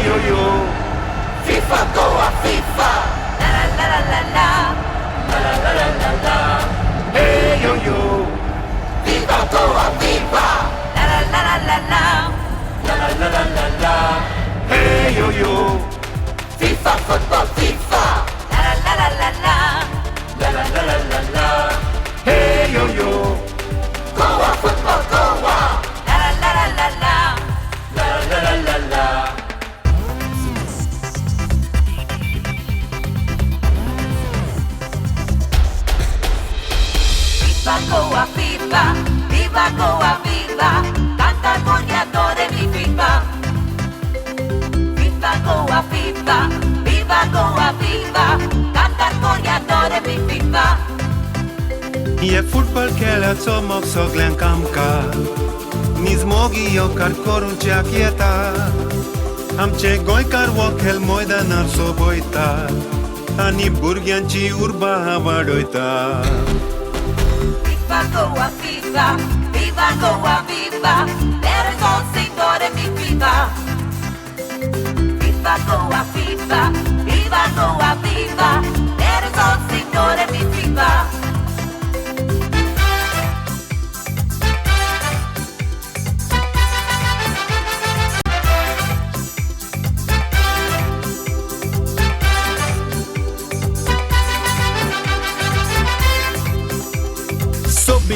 yo yo. Fifa Goa Viva. La la la la la. La la la la la la. Hey yo yo. Fifa Goa Viva. La la la la la la. La la la la la la. Hey yo yo. FIFA football FIFA. La la la la la. La la la la la la. Hey yo yo. Goa football Goa. La la la la la. La la la la la. Viva Goa Viva, Viva Goa Viva, canta el goleador mi FIFA. Viva Goa Viva, Viva Goa Viva, canta el goleador mi FIFA. Je futbol खेळा चमक सगळ्यांक आमकां नीज मोगी येवकार करूंची येता आमचे गोंयकार हो खेळ मैदानार सोबयता आनी भुरग्यांची उर्बा वाडयता Viva Goa Viva, Viva Goa Viva, let us all sing Dore mi FIFA. Viva Goa Viva, Viva Goa Viva, let us all sing Dore mi FIFA.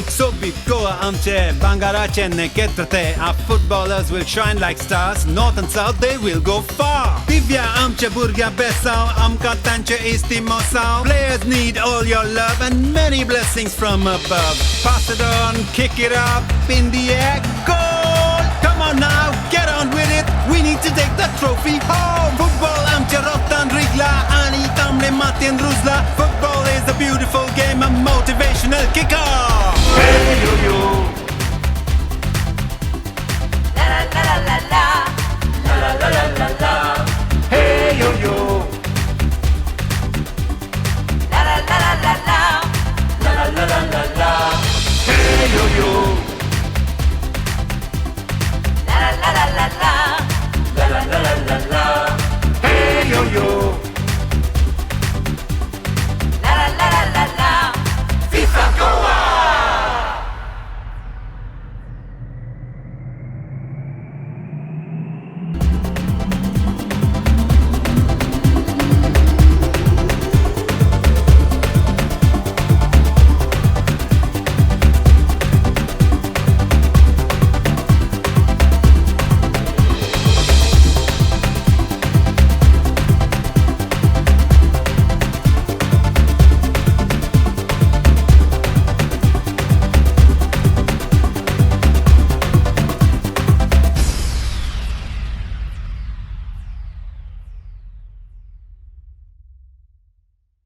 So big, Goa amche, bangarache neketrate. Our footballers will shine like stars. North and south, they will go far. Divya amche burgia besau, amka tanche istimosau. Players need all your love and many blessings from above. Pass it on, kick it up in the air, goal! Come on now, get on with it. We need to take the trophy home. Football amche rotan rigla, ani tamle matin ruzla. Football is a beautiful game, a motivational kick-off. Hey yo yo.